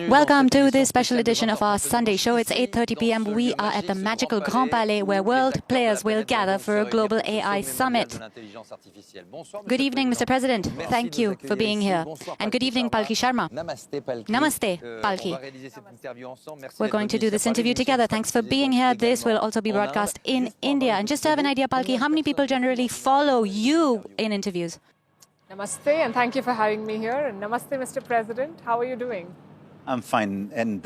Welcome to this special edition of our Sunday show. It's 8:30 p.m. We are at the magical Grand Palais where world players will gather for a global AI summit. Good evening, Mr. President. Thank you for being here. And good evening, Palki Sharma. Namaste, Palki. We're going to do this interview together. Thanks for being here. This will also be broadcast in India. And just to have an idea, Palki, how many people generally follow you in interviews? Namaste, and thank you for having me here. And namaste, Mr. President. How are you doing? I'm fine. And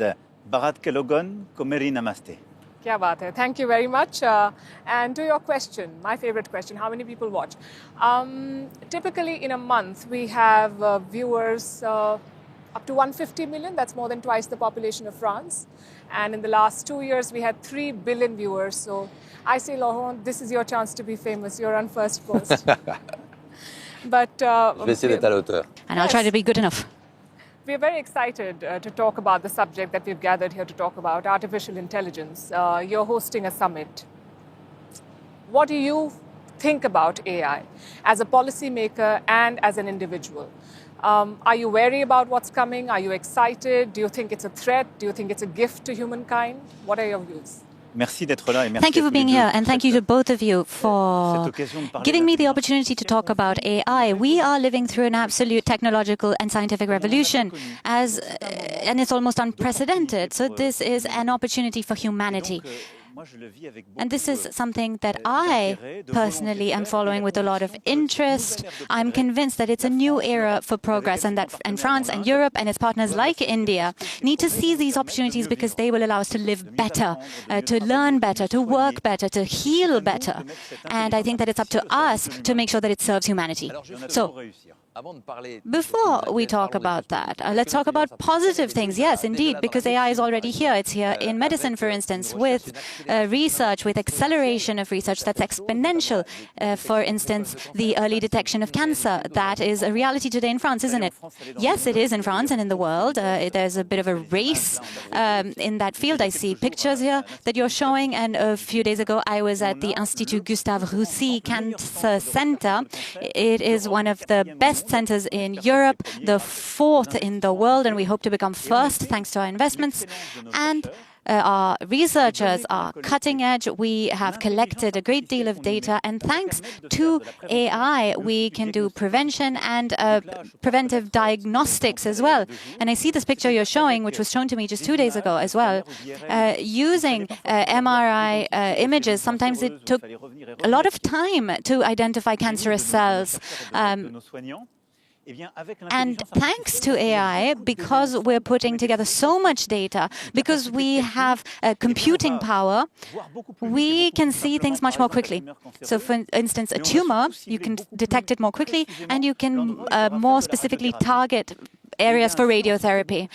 Bharat ke logon ko meri namaste. Kya baat hai. Thank you very much. And to your question, my favorite question, how many people watch? Typically in a month, we have viewers up to 150 million. That's more than twice the population of France. And in the last 2 years, we had 3 billion viewers. So I say, Laurent, this is your chance to be famous. You're on first post. But, and I'll try to be good enough. We're very excited to talk about the subject that we've gathered here to talk about, artificial intelligence. You're hosting a summit. What do you think about AI as a policymaker and as an individual? Are you wary about what's coming? Are you excited? Do you think it's a threat? Do you think it's a gift to humankind? What are your views? Thank you for being here, and thank you to both of you for giving me the opportunity to talk about AI. We are living through an absolute technological and scientific revolution, and it's almost unprecedented. So this is an opportunity for humanity. And this is something that I personally am following with a lot of interest. I'm convinced that it's a new era for progress, and that France and Europe and its partners like India need to seize these opportunities because they will allow us to live better, to learn better, to work better, to heal better. And I think that it's up to us to make sure that it serves humanity. So, before we talk about that, let's talk about positive things. Yes, indeed, because AI is already here. It's here in medicine, for instance, with research, with acceleration of research that's exponential. For instance, the early detection of cancer. That is a reality today in France, isn't it? Yes, it is in France and in the world. There's a bit of a race in that field. I see pictures here that you're showing. And a few days ago, I was at the Institut Gustave Roussy Cancer Center. It is one of the best centers in Europe, the 4th in the world, and we hope to become first thanks to our investments. And our researchers are cutting edge. We have collected a great deal of data, and thanks to AI, we can do prevention and preventive diagnostics as well. And I see this picture you're showing, which was shown to me just 2 days ago as well. Using MRI images, sometimes it took a lot of time to identify cancerous cells. And thanks to AI, because we're putting together so much data, because we have computing power, we can see things much more quickly. So, for instance, a tumor, you can detect it more quickly, and you can more specifically target areas for radiotherapy.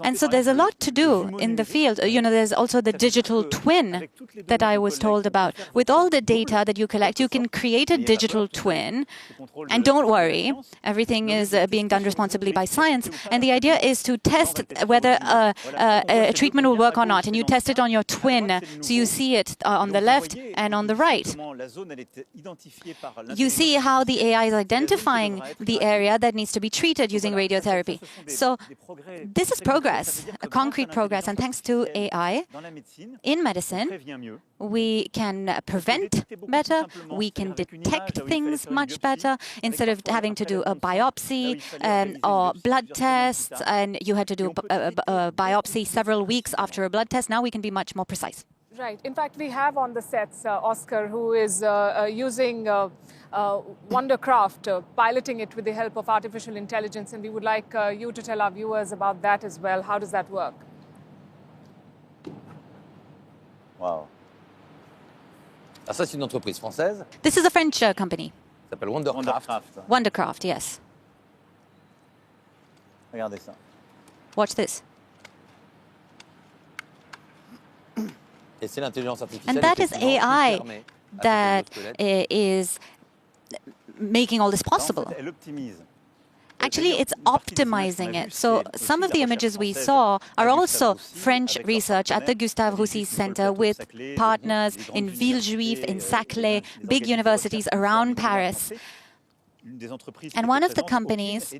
And so there's a lot to do in the field. You know, there's also the digital twin that I was told about. With all the data that you collect, you can create a digital twin. And don't worry, everything is being done responsibly by science. And the idea is to test whether a treatment will work or not. And you test it on your twin. So you see it on the left and on the right. You see how the AI is identifying the area that needs to be treated using radiotherapy. So this is progress, a concrete progress, and thanks to AI, in medicine, we can prevent better, we can detect things much better, instead of having to do a biopsy or blood tests, and you had to do a biopsy several weeks after a blood test. Now we can be much more precise. Right. In fact, we have on the sets Oscar, who is using Wondercraft, piloting it with the help of artificial intelligence, and we would like you to tell our viewers about that as well. How does that work? Wow. Ah, ça, c'est une entreprise française. This is a French company. Ça s'appelle Wondercraft. Wondercraft, yes. Regardez ça. Watch this. Et c'est l'intelligence artificielle. And that is AI that is making all this possible. Actually, it's optimizing it. So some of the images we saw are also French research at the Gustave Roussy Center with partners in Villejuif, in Saclay, big universities around Paris. And one of the companies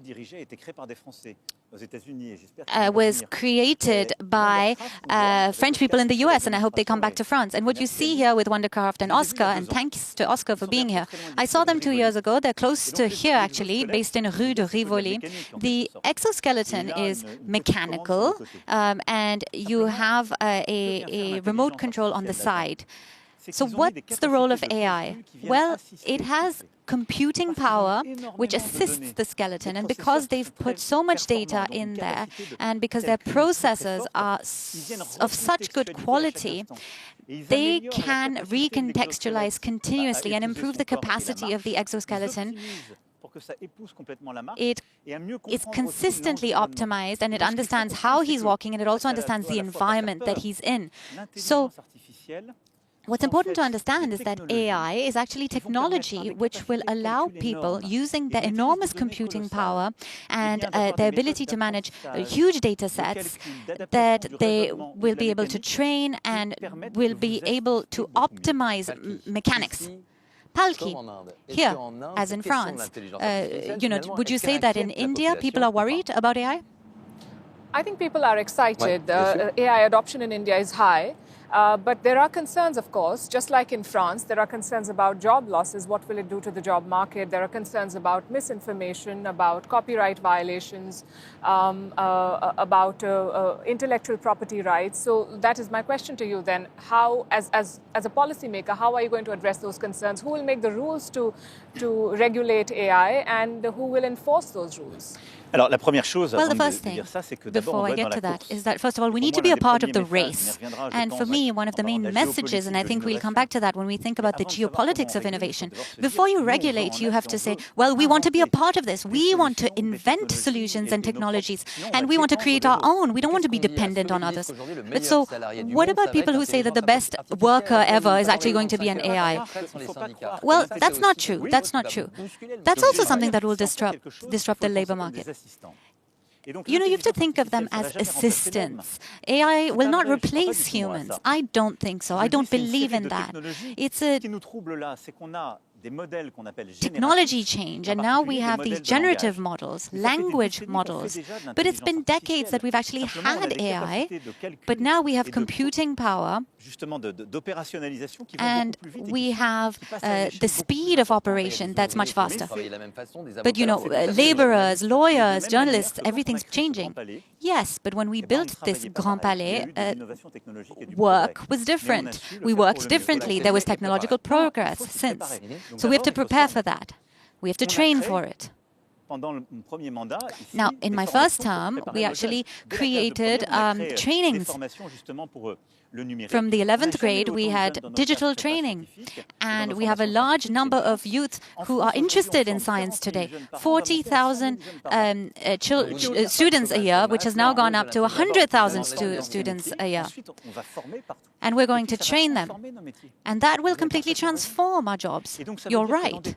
was created by French people in the US, and I hope they come back to France. And what you see here with Wondercraft and Oscar, and thanks to Oscar for being here. I saw them 2 years ago. They're close to here, actually, based in Rue de Rivoli. The exoskeleton is mechanical, and you have a remote control on the side. So what's the role of AI? Well, it has computing power which assists the skeleton, and because they've put so much data in there, and because their processors are of such good quality, they can recontextualize continuously and improve the capacity of the exoskeleton. It is consistently optimized, and it understands how he's walking, and it also understands the environment that he's in. So what's important to understand is that AI is actually technology which will allow people, using their enormous computing power and their ability to manage huge data sets, that they will be able to train and will be able to optimize mechanics. Palki, here, as in France, would you say that in India people are worried about AI? I think people are excited. AI adoption in India is high. But there are concerns, of course, just like in France, there are concerns about job losses. What will it do to the job market? There are concerns about misinformation, about copyright violations, about intellectual property rights. So that is my question to you then. How, as a policymaker, how are you going to address those concerns? Who will make the rules to regulate AI, and who will enforce those rules? Well, the first thing, before I get to that, is that, first of all, we need to be a part of the race. And for me, one of the main messages, and I think we'll come back to that when we think about the geopolitics of innovation, before you regulate, you have to say, well, we want to be a part of this. We want to invent solutions and technologies, and we want to create our own. We don't want to be dependent on others. But so, what about people who say that the best worker ever is actually going to be an AI? Well, that's not true. That's not true. That's also something that will disrupt the labor market. You have to think of them as assistants. AI will not replace humans. I don't think so. I don't believe in that. It's a technology change, and now we have these generative models, language models. But it's been decades that we've actually had AI, but now we have computing power, and we have the speed of operation that's much faster. But laborers, lawyers, journalists, everything's changing. Yes, but when we built this Grand Palais, work was different. We worked differently. There was technological progress since. So we have to prepare for that. We have to train for it. Now, in my first term, we actually created trainings. From the 11th grade, we had digital training, and we have a large number of youth who are interested in science today. 40,000 students a year, which has now gone up to 100,000 students a year. And we're going to train them. And that will completely transform our jobs. You're right.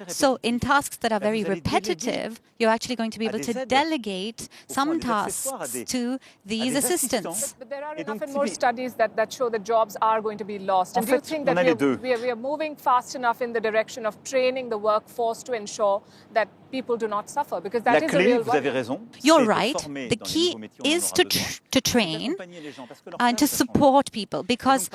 So in tasks that are very repetitive, you're actually going to be able to delegate some tasks to these assistants. But there are enough and more studies that show that jobs are going to be lost. And do you think that we are moving fast enough in the direction of training the workforce to ensure that people do not suffer? Because that is a real worry. You're right. The key is to train and to support people, because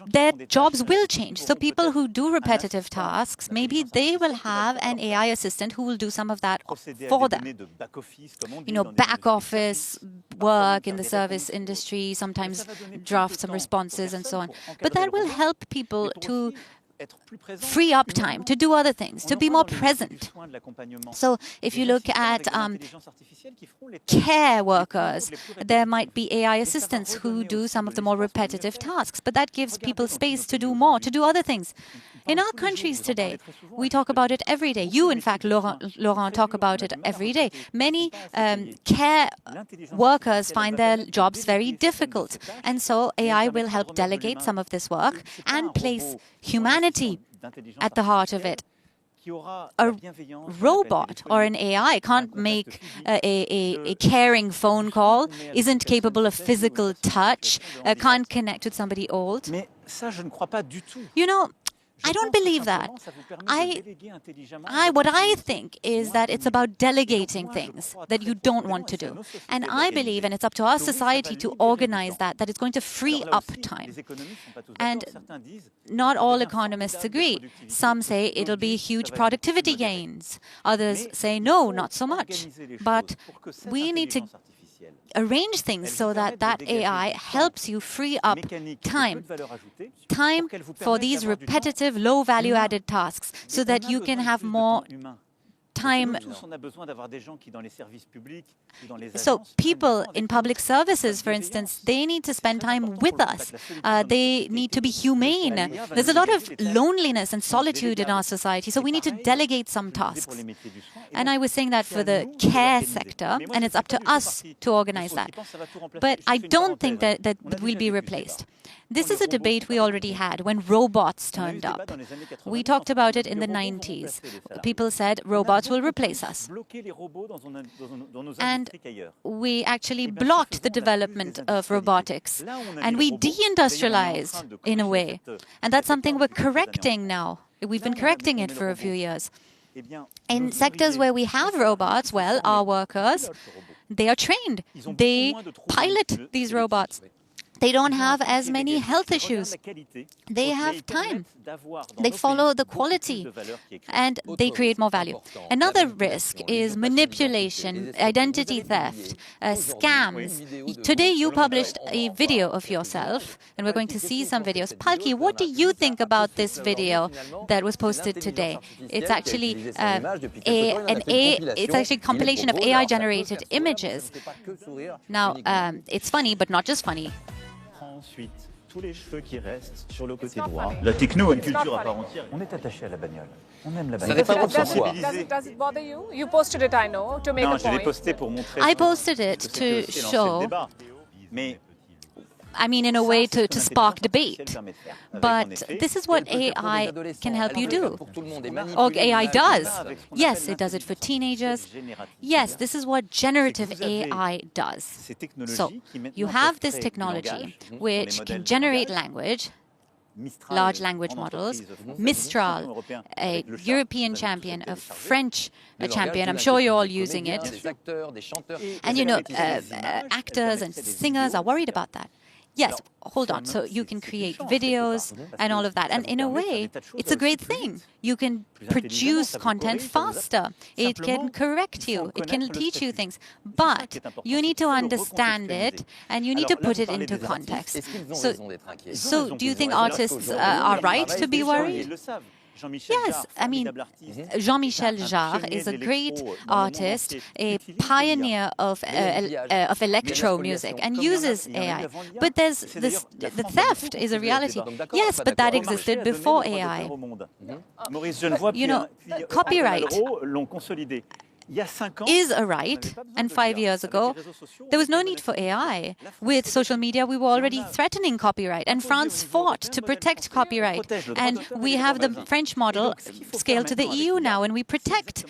their jobs will change. So people who do repetitive tasks, maybe they will have an AI assistant who will do some of that for them. Back office work in the service industry, sometimes draft some responses and so on. But that will help people to free up time to do other things, to be more present. So if you look at care workers, there might be AI assistants who do some of the more repetitive tasks, but that gives people space to do more, to do other things. In our countries today, we talk about it every day. You, in fact, Laurent, talk about it every day. Many care workers find their jobs very difficult. And so AI will help delegate some of this work and place humanity at the heart of it. A robot or an AI can't make a caring phone call, isn't capable of physical touch, can't connect with somebody old. I don't believe that. What I think is that it's about delegating things that you don't want to do. And I believe, and it's up to our society to organize that it's going to free up time. And not all economists agree. Some say it'll be huge productivity gains. Others say no, not so much. But we need to arrange things so that AI helps you free up time for these repetitive, low value-added tasks so that you can have more time. So people in public services, for instance, they need to spend time with us. They need to be humane. There's a lot of loneliness and solitude in our society, so we need to delegate some tasks. And I was saying that for the care sector, and it's up to us to organize that. But I don't think that will be replaced. This is a debate we already had when robots turned up. We talked about it in the 90s. People said robots will replace us. And we actually blocked the development of robotics. And we deindustrialized in a way. And that's something we're correcting now. We've been correcting it for a few years. In sectors where we have robots, well, our workers, they are trained. They pilot these robots. They don't have as many health issues. They have time. They follow the quality, and they create more value. Another risk is manipulation, identity theft, scams. Today you published a video of yourself, and we're going to see some videos. Palki, what do you think about this video that was posted today? It's actually it's actually a compilation of AI-generated images. Now, it's funny, but not just funny. Ensuite, tous les cheveux qui restent sur le côté droit. La techno a une culture à part entière. On est attaché à la bagnole. On aime la bagnole. Does it bother you? You posted it, I know, to make a point. Non, je l'ai posté pour montrer. I posted it to show. Mais I mean, in a way to spark debate. But this is what AI can help you do. Or AI does. Yes, it does it for teenagers. Yes, this is what generative AI does. So you have this technology which can generate language, large language models. Mistral, a European champion, a French champion. I'm sure you're all using it. And, you know, actors and singers are worried about that. Yes, hold on. So you can create videos and all of that. And in a way, it's a great thing. You can produce content faster. It can correct you. It can teach you things. But you need to understand it, and you need to put it into context. So do you think artists are right to be worried? Yes, I mean, Jean-Michel Jarre is a great artist, a pioneer of electro music, and uses AI. But there's this, the theft is a reality. Yes, but that existed before AI. You know, copyright is a right, and 5 years ago, there was no need for AI. With social media, we were already threatening copyright, and France fought to protect copyright. And we have the French model scaled to the EU now, and we protect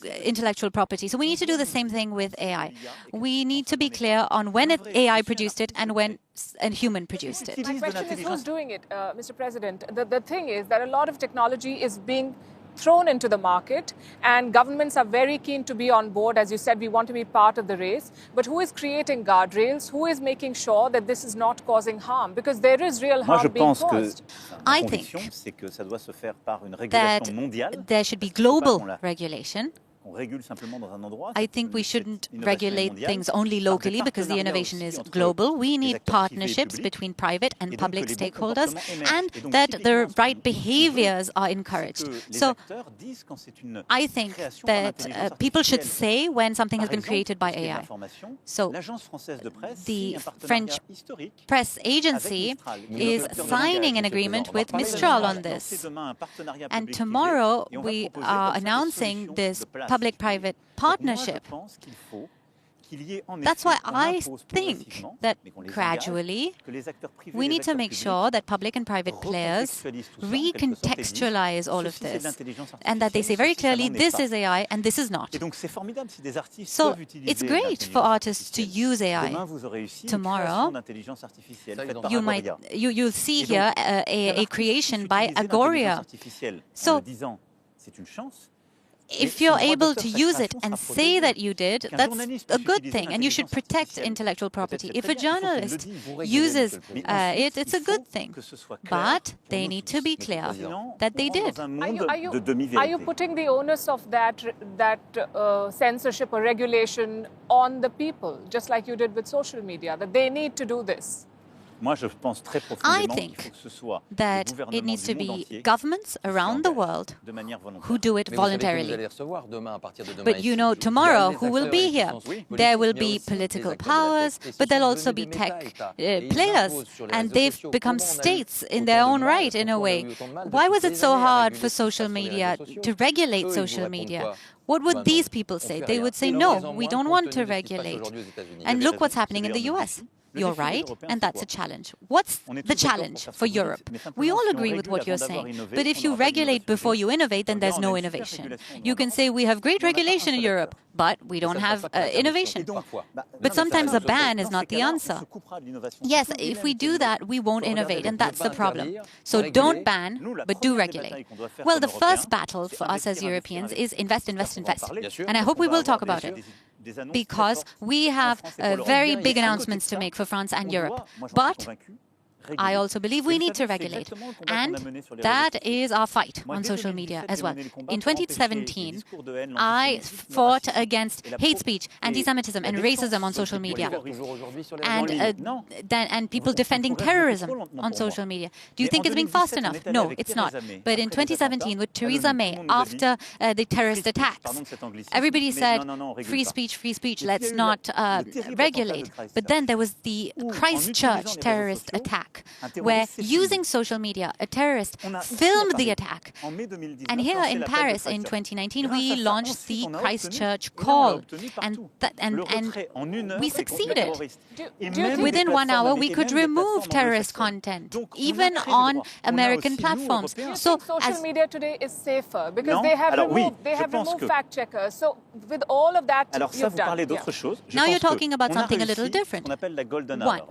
intellectual property. So we need to do the same thing with AI. We need to be clear on when AI produced it and when a human produced it. My question is, who's doing it, Mr. President? The thing is that a lot of technology is being thrown into the market, and governments are very keen to be on board. As you said, we want to be part of the race. But who is creating guardrails? Who is making sure that this is not causing harm? Because there is real harm being caused. I think that there should be global regulation. I think we shouldn't regulate things only locally because the innovation is global. We need partnerships between private and public stakeholders, and that the right behaviors are encouraged. So I think that people should say when something has been created by AI. So the French press agency is signing an agreement with Mistral on this. And tomorrow we are announcing this public-private partnership. That's why I think that gradually we need to make sure that public and private players recontextualize all of this and that they say very clearly, this is AI and this is not. So it's great for artists to use AI. Tomorrow, you'll see here a creation by Agoria. So if you're able to use it and say that you did, that's a good thing, and you should protect intellectual property. If a journalist uses it, it's a good thing. But they need to be clear that they did. Are you putting the onus of that censorship or regulation on the people, just like you did with social media, that they need to do this? I think that it needs to be governments around the world who do it voluntarily. But you know, tomorrow, who will be here? There will be political powers, but there'll also be tech players, and they've become states in their own right, in a way. Why was it so hard for social media to regulate social media? What would these people say? They would say, no, we don't want to regulate. And look what's happening in the US. You're right, and that's a challenge. What's the challenge for Europe? We all agree with what you're saying, but if you regulate before you innovate, then there's no innovation. You can say we have great regulation in Europe, but we don't have innovation. But sometimes a ban is not the answer. Yes, if we do that, we won't innovate, and that's the problem. So don't ban, but do regulate. Well, the first battle for us as Europeans is invest, invest, invest. And I hope we will talk about it, because we have very big announcements to make for France and Europe. But I also believe we need to regulate, and that is our fight on social media as well. In 2017, I fought against hate speech, anti-Semitism and racism on social media, and people defending terrorism on social media. Do you think it's being fast enough? No, it's not. But in 2017, with Theresa May, after the terrorist attacks, everybody said, free speech, let's not regulate. But then there was the Christchurch terrorist attack, where using social media, a terrorist filmed the attack. And here in Paris in 2019, we launched the Christchurch call, and we succeeded. Within 1 hour, we could remove terrorist content, even on American platforms. So social media today is safer because they have removed fact checkers. So with all of that, you've done. Now you're talking about something a little different. One,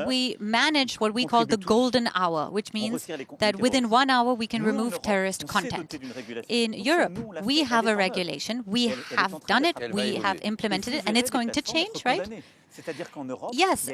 we managed what we call the golden hour, which means that within 1 hour we can remove terrorist content. In Europe, we have a regulation, we have done it, we have implemented it, and it's going to change, right? Yes,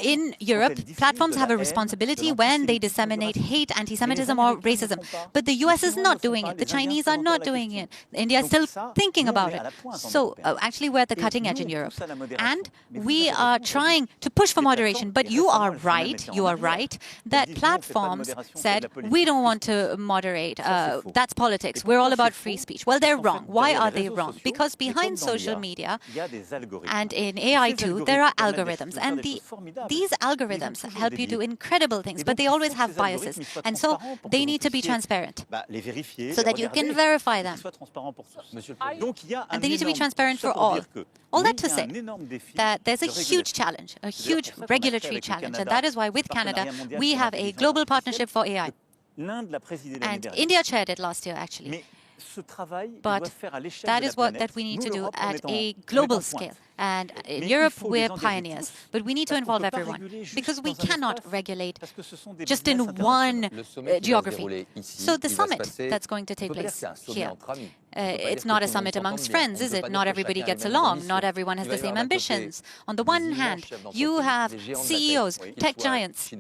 in Europe, platforms have a responsibility when they disseminate hate, anti-Semitism or racism. But the US is not doing it. The Chinese are not doing it. India is still thinking about it. So actually, we're at the cutting edge in Europe. And we are trying to push for moderation. But you are right, that platforms said, we don't want to moderate. That's politics. We're all about free speech. Well, they're wrong. Why are they wrong? Because behind social media and in AI too, there are algorithms, and these algorithms help you do incredible things, but they always have biases, and so they need to be transparent so that you can verify them. And they need to be transparent for all. All that to say that there's a huge challenge, a huge regulatory challenge, and that is why with Canada we have a global partnership for AI. And India chaired it last year, actually. But that is that we need to do at a global scale. And in Europe, we're pioneers. But we need to involve everyone, because we cannot regulate just in one geography. So the summit that's going to take place here, it's not a summit amongst friends, is it? Not everybody gets along. Not everyone has the same ambitions. On the one hand, you have CEOs, tech giants,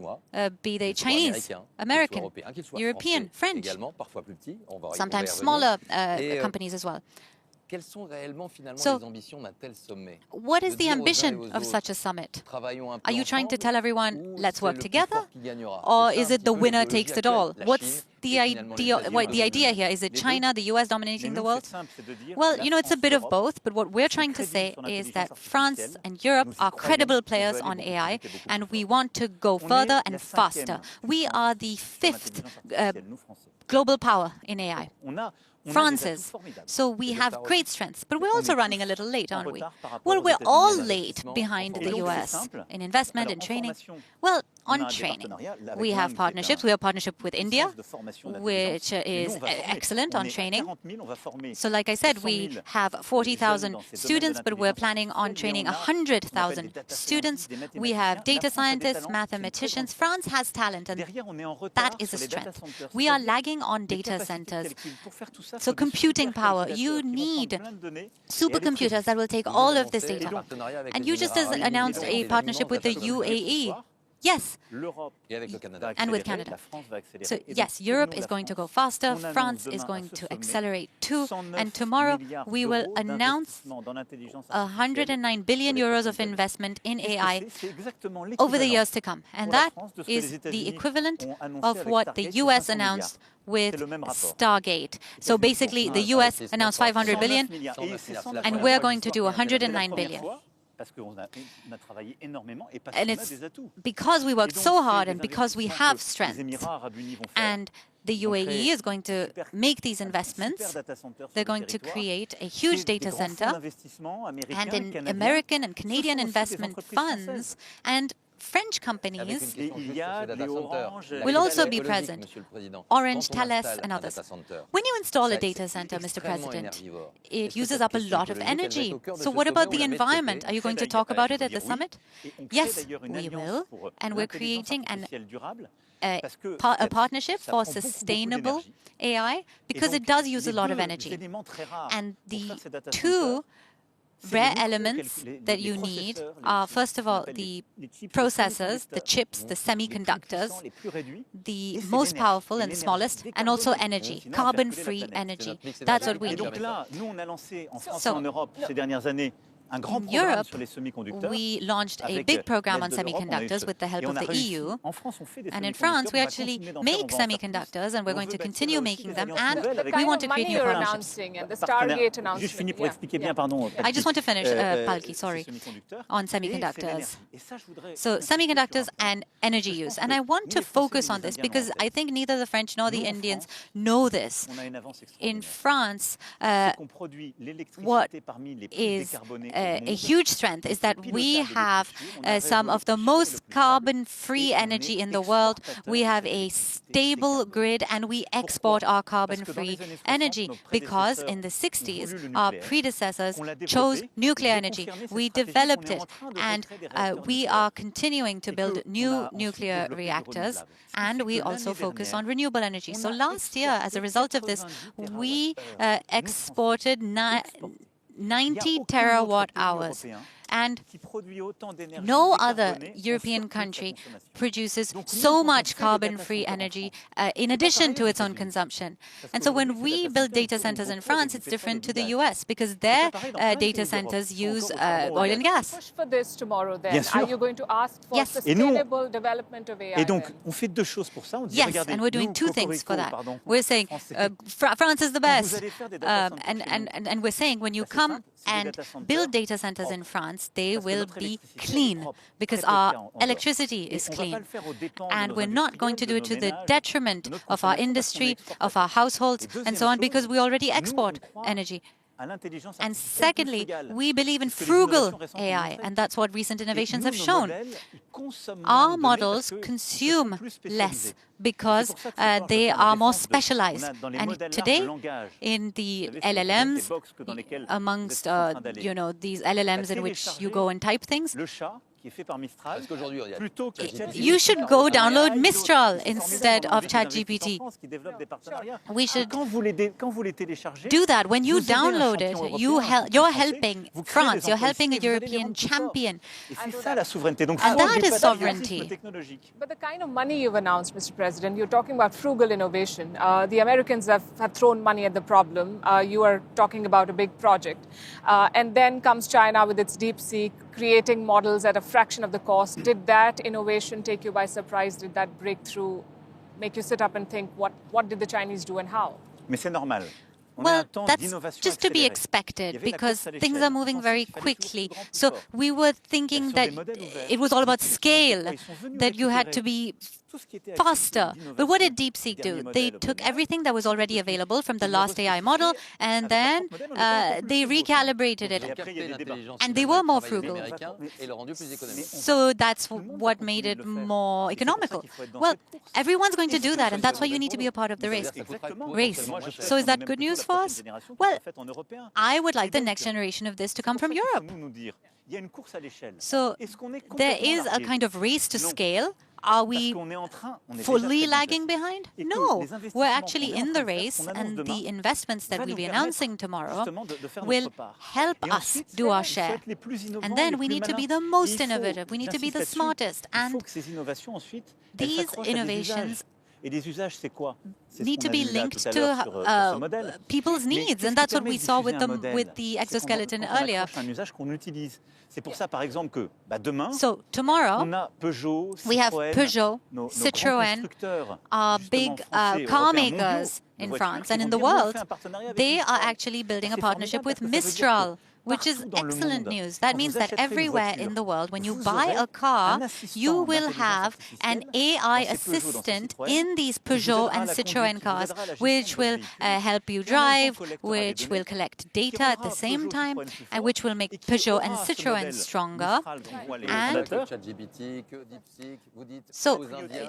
be they Chinese, American, European, French, sometimes smaller companies as well. So, what is the ambition of such a summit? Are you trying to tell everyone, let's work together? Or is it the winner takes it all? What's the idea here? Is it China, the US dominating the world? Well, you know, it's a bit of both, but what we're trying to say is that France and Europe are credible players on AI, and we want to go further and faster. We are the 5th global power in AI. France is. So we have great strengths, but we're also running a little late, aren't we? Well, we're all late behind the US in investment and training. Well, on training, we have partnerships. We have a partnership with India, which is excellent on training. So like I said, we have 40,000 students, but we're planning on training 100,000 students. We have data scientists, mathematicians. France has talent, and that is a strength. We are lagging on data centers. So computing power, you need supercomputers that will take all of this data. And you just announced a partnership with the UAE. Yes, and with Canada. So yes, Europe is going to go faster, France is going to accelerate too, and tomorrow we will announce 109 billion euros of investment in AI over the years to come. And that is the equivalent of what the US announced with Stargate. So basically, the US announced 500 billion, and we're going to do 109 billion. And it's because we worked so hard and because we have strength. And the UAE is going to make these investments. They're going to create a huge data center. And in American and Canadian investment funds and French companies will also be present, Orange, Thales, and others. When you install a data center, Mr. President, it uses up a lot of energy. So what about the environment? Are you going to talk about it at the summit? Yes, we will. And we're creating a partnership for sustainable AI because it does use a lot of energy. And the two rare elements that you need are, first of all, the processors, the chips, the semiconductors, the most powerful and the smallest, and also energy, carbon-free energy. That's what we need. So, in Europe, we launched a big program on semiconductors with the help of the EU. And in France, we actually make semiconductors, and we're going to continue making them. And we want to create new partnerships. And the Stargate announcement. I just want to finish, Palki, sorry, on semiconductors. So semiconductors and energy use. And I want to focus on this because I think neither the French nor the Indians know this. In France, what is a huge strength is that we have some of the most carbon-free energy in the world. We have a stable grid, and we export our carbon-free energy because in the 60s, our predecessors chose nuclear energy. We developed it, and we are continuing to build new nuclear reactors, and we also focus on renewable energy. So last year, as a result of this, we exported 90 terawatt hours. And no other European country produces so much carbon-free energy in addition to its own consumption. And so when we build data centers in France, it's different to the US because their data centers use oil and gas. Push for this tomorrow, then. Are you going to ask for sustainable development of AI? Yes, and we're doing two things for that. We're saying France is the best. And we're saying when you come and build data centers in France, they will be clean because our electricity is clean. And we're not going to do it to the detriment of our industry, of our households, and so on, because we already export energy. And secondly, we believe in frugal AI, and that's what recent innovations have shown. Our models consume less because they are more specialized. And today, in the LLMs, amongst these LLMs in which you go and type things, you should go download Mistral instead of ChatGPT. We should do that. When you download it, you're helping France. You're helping a European champion. And that is sovereignty. But the kind of money you've announced, Mr. President, you're talking about frugal innovation. The Americans have thrown money at the problem. You are talking about a big project. And then comes China with its DeepSeek, creating models at a fraction of the cost. Did that innovation take you by surprise? Did that breakthrough make you sit up and think, what did the Chinese do and how? Well, that's just to be expected because things are moving very quickly. So we were thinking that it was all about scale, that you had to be faster. But what did DeepSeek do? They took everything that was already available from the last AI model and then they recalibrated it. And they were more frugal. So that's what made it more economical. Well, everyone's going to do that, and that's why you need to be a part of the race. So is that good news for us? Well, I would like the next generation of this to come from Europe. So there is a kind of race to scale. Are we fully lagging behind? No, we're actually in the race, and the investments that we'll be announcing tomorrow will help us do our share. And then we need to be the most innovative, we need to be the smartest, and these innovations need to be linked to people's needs, and that's what we saw with the exoskeleton earlier. So tomorrow, we have Peugeot, Citroën, our big car makers in France and in the world. They are actually building a partnership with Mistral, which is excellent news. That means that everywhere in the world, when you buy a car, you will have an AI assistant in these Peugeot and Citroën cars, which will help you drive, which will collect data at the same time, and which will make Peugeot and Citroën stronger. And so,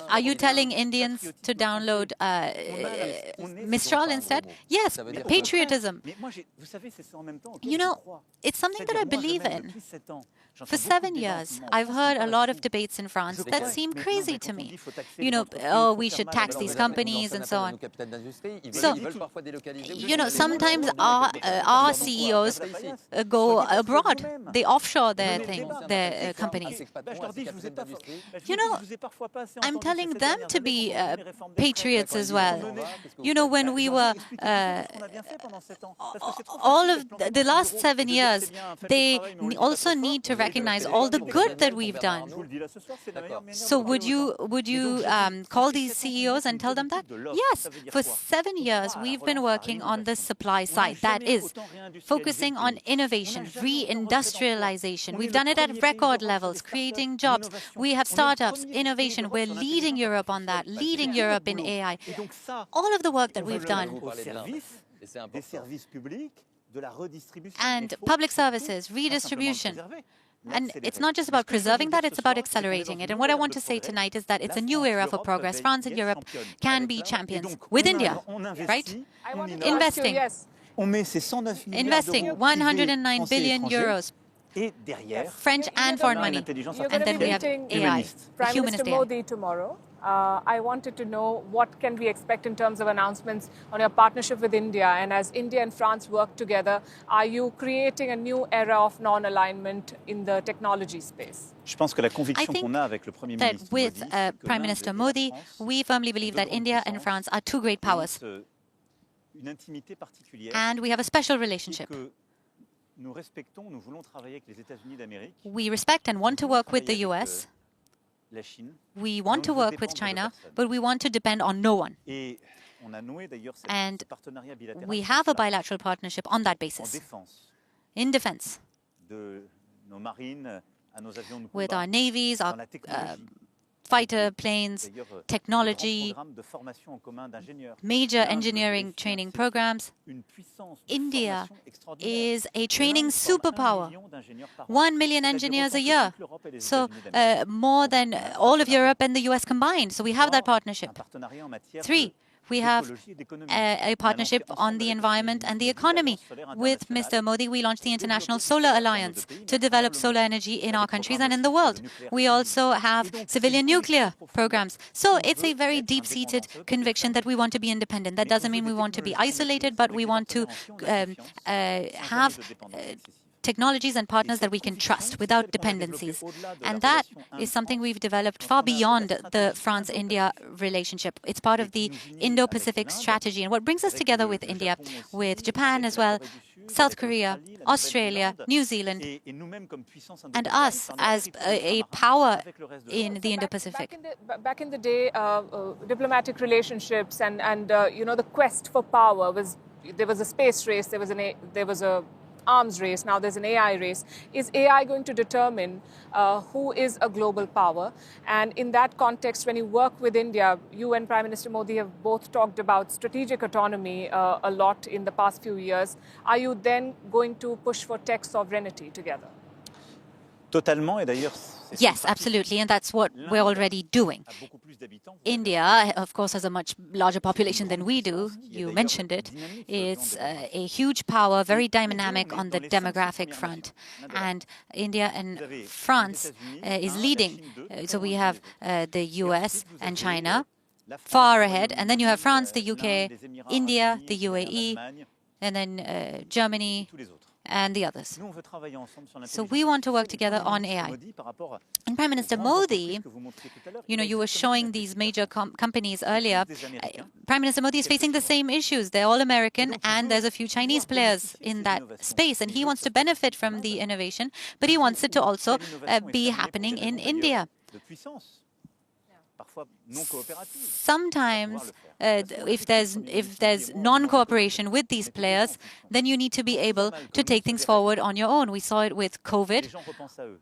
are you telling Indians to download Mistral instead? Yes, patriotism. You know, it's something that I believe in. For 7 years, I've heard a lot of debates in France that seem crazy to me. You know, oh, we should tax these companies and so on. So, you know, sometimes our CEOs go abroad. They offshore their companies. You know, I'm telling them to be patriots as well. You know, when we were all of the last 7 years, they also need to recognize all the good that we've done. So would you call these CEOs and tell them that? Yes, for 7 years we've been working on the supply side. That is, focusing on innovation, re-industrialization. We've done it at record levels, creating jobs. We have startups, innovation. We're leading Europe on that, leading Europe in AI. All of the work that we've done. And public services, redistribution. And it's not just about preserving that, it's about accelerating it. And what I want to say tonight is that it's a new era for progress. France and Europe can be champions with India, right? Investing. Investing 109 billion euros. French and foreign money. And then we have AI, Prime Minister Modi tomorrow. I wanted to know what can we expect in terms of announcements on your partnership with India, and as India and France work together, are you creating a new era of non-alignment in the technology space? I think that with Prime Minister Modi, we firmly believe that India and France are two great powers. And we have a special relationship. We respect and want to work with the US. We want to work with China, but we want to depend on no one. And we have a bilateral partnership on that basis. In defense. With our navies, our fighter planes, technology, major engineering training programs. India is a training superpower. 1 million engineers a year. So more than all of Europe and the US combined. So we have that partnership. 3. We have a partnership on the environment and the economy. With Mr. Modi, we launched the International Solar Alliance to develop solar energy in our countries and in the world. We also have civilian nuclear programs. So it's a very deep-seated conviction that we want to be independent. That doesn't mean we want to be isolated, but we want to have technologies and partners that we can trust without dependencies. And that is something we've developed far beyond the France-India relationship. It's part of the Indo-Pacific strategy. And what brings us together with India, with Japan as well, South Korea, Australia, New Zealand, and us as a power in the Indo-Pacific. Back in the day, diplomatic relationships and you know, the quest for power was, there was a space race, there was a arms race, now there's an AI race. Is AI going to determine who is a global power? And in that context, when you work with India, you and Prime Minister Modi have both talked about strategic autonomy a lot in the past few years. Are you then going to push for tech sovereignty together? Totalement, et d'ailleurs, yes, absolutely, and that's what we're already doing. India, of course, has a much larger population than we do. You mentioned it. It's a huge power, very dynamic on the demographic front. And India and France is leading. So we have the US and China far ahead. And then you have France, the UK, India, the UAE, and then Germany, and the others. So we want to work together on AI. And Prime Minister Modi, you were showing these major companies earlier. Prime Minister Modi is facing the same issues. They're all American, and there's a few Chinese players in that space. And he wants to benefit from the innovation, but he wants it to also be happening in India. Sometimes, if there's non-cooperation with these players, then you need to be able to take things forward on your own. We saw it with COVID.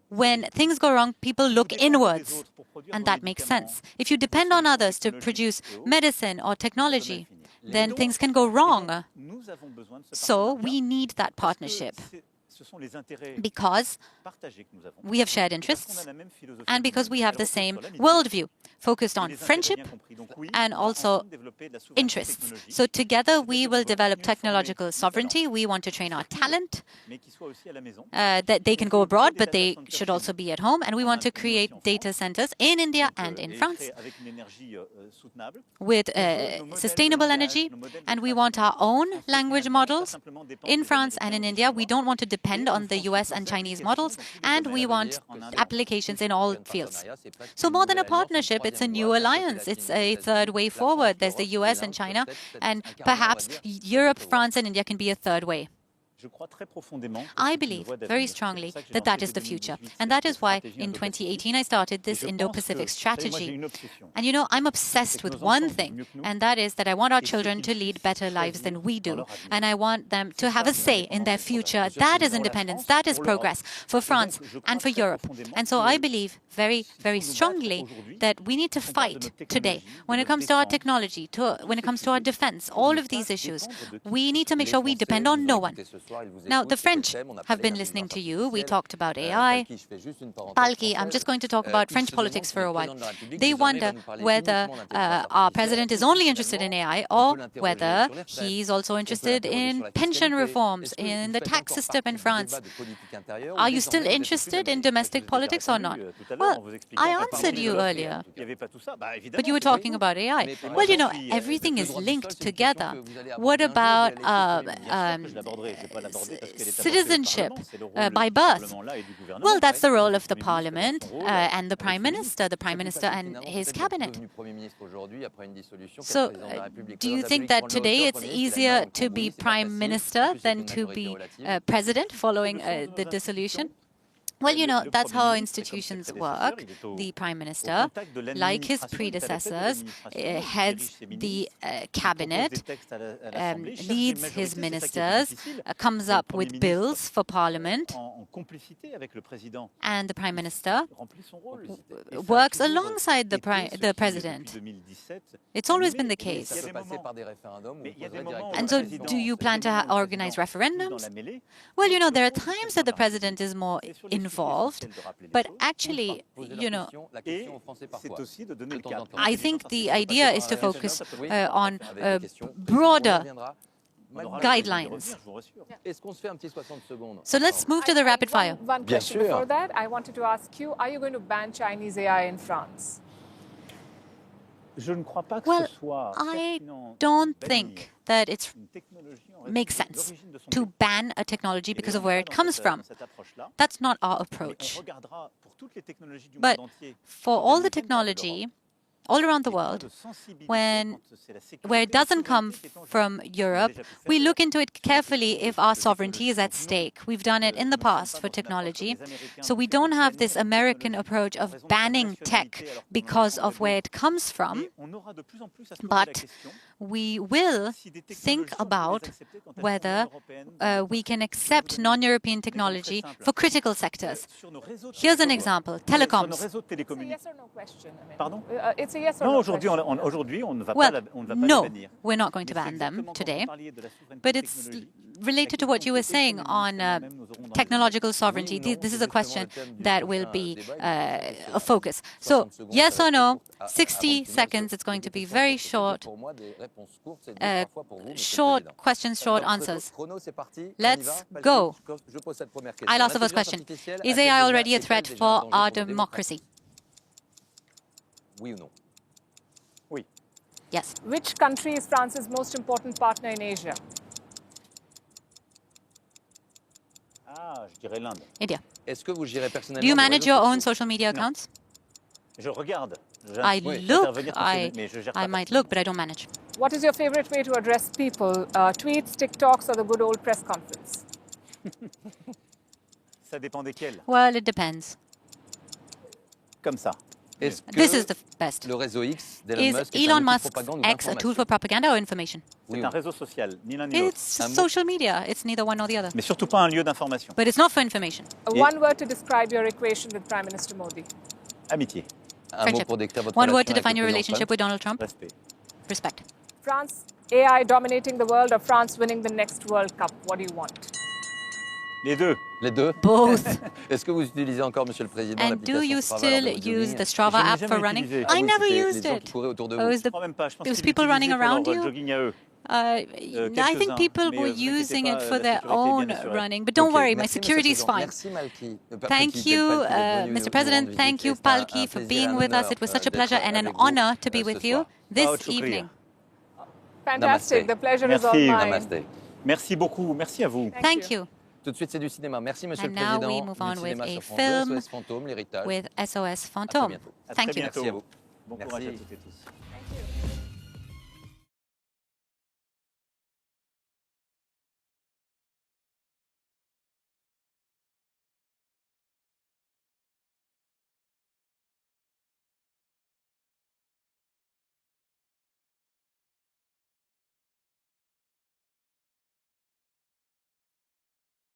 When things go wrong, people look inwards, and that makes sense. If you depend on others to produce medicine or technology, then things can go wrong. So we need that partnership, because we have shared interests and because we have the same worldview, focused on friendship and also interests. So together we will develop technological sovereignty. We want to train our talent, that they can go abroad, but they should also be at home. And we want to create data centers in India and in France with sustainable energy. And we want our own language models in France and in India. We don't want to depend on the US and Chinese models, and we want applications in all fields. So more than a partnership, it's a new alliance. It's a third way forward. There's the US and China, and perhaps Europe, France, and India can be a third way. I believe very strongly that that is the future. And that is why in 2018 I started this Indo-Pacific strategy. And I'm obsessed with one thing, and that is that I want our children to lead better lives than we do. And I want them to have a say in their future. That is independence, that is progress for France and for Europe. And so I believe very, very strongly that we need to fight today. When it comes to our technology, when it comes to our defense, all of these issues, we need to make sure we depend on no one. Now, the French have been listening to you. We talked about AI. Palki, I'm just going to talk about French politics for a while. They wonder whether our president is only interested in AI or whether he's also interested in pension reforms, in the tax system in France. Are you still interested in domestic politics or not? Well, I answered you earlier, but you were talking about AI. Well, everything is linked together. What about citizenship by birth? Well, that's the role of the parliament and the prime minister and his cabinet. So do you think that today it's easier to be prime minister than to be president following the dissolution? Well, that's how institutions work. The Prime Minister, like his predecessors, heads the cabinet, leads his ministers, comes up with bills for Parliament, and the Prime Minister works alongside the President. It's always been the case. And so do you plan to organize referendums? Well, there are times that the President is more involved, but actually, I think the idea is to focus on broader guidelines. So let's move to the rapid fire. One question before that. I wanted to ask you, are you going to ban Chinese AI in France? Well, I don't think that it makes sense to ban a technology because of where it comes from. That's not our approach. But for all the technology, all around the world, where it doesn't come from Europe, we look into it carefully if our sovereignty is at stake. We've done it in the past for technology. So we don't have this American approach of banning tech because of where it comes from, but we will think about whether we can accept non-European technology for critical sectors. Here's an example, telecoms. It's a yes or no question. Pardon? It's a yes or Non, no aujourd'hui, question. aujourd'hui, on ne va Well, pas les no, bannir. we're not going to ban them today, but it's related to what you were saying on technological sovereignty. This is a question that will be a focus. So, yes or no, 60 seconds, it's going to be very short. Short questions, short answers. Let's go. I'll ask the first question. Is AI already a threat for our democracy? Oui ou non? Oui. Yes. Which country is France's most important partner in Asia? Ah, je dirais l'Inde. India. Est-ce que vous gérez personnellement? Do you vos manage réseaux your own sociaux? social media accounts? Je regarde. I look, mais je gère I pas might look, but I don't manage. What is your favorite way to address people? Tweets, TikToks, or the good old press conference? Ça dépend desquels. Well, it depends. Comme ça. Est-ce que This is the best. le réseau X d'Elon Is Musk est Elon un outil de Musk's propagande ou X a tool for d'information? propaganda or information? C'est un réseau social, ni l'un ni l'autre. It's social media. It's neither one nor the other. Mais surtout pas un lieu d'information. But it's not for information. One word to describe your equation with Prime Minister Modi. Amitié. Un mot Friendship. pour décrire votre One word relation to avec define le your président relationship Trump? with Donald Trump. Respect. Respect. France, AI dominating the world, or France winning the next World Cup? What do you want? Les deux. Les deux. Both. Est-ce que vous utilisez encore, Monsieur le Président, And do you l'application Strava still lors de vos use joggings? the Strava Je l'ai app jamais for running? utilisé. I never C'était used les gens it. qui couraient autour de Oh, vous. is the- Je crois même pas. Je pense There was qu'ils people running l'utilisaient pour around leur you? jogging à eux. I think quelques-uns, people mais were vous inquiétez using pas, it for la their sécurité est own bien assurée. running. But don't Ok, worry, my merci, security is Monsieur le fine. Président. Merci, Malky. Thank you, Mr. President. Thank you, Palki, for being with us. It was such a pleasure and an honor to be with you this evening. Fantastic. Namaste. The pleasure is all Merci. mine. Namaste. Merci beaucoup. Merci à vous. Thank you. Tout de suite, c'est du cinéma. Merci, Monsieur And le now Président. we move on Du with cinéma a sur France film 2, SOS Fantôme, l'héritage. with SOS À très Phantom. bientôt. À Thank très you. bientôt. Merci à vous. Bon courage à Merci. toutes et tous.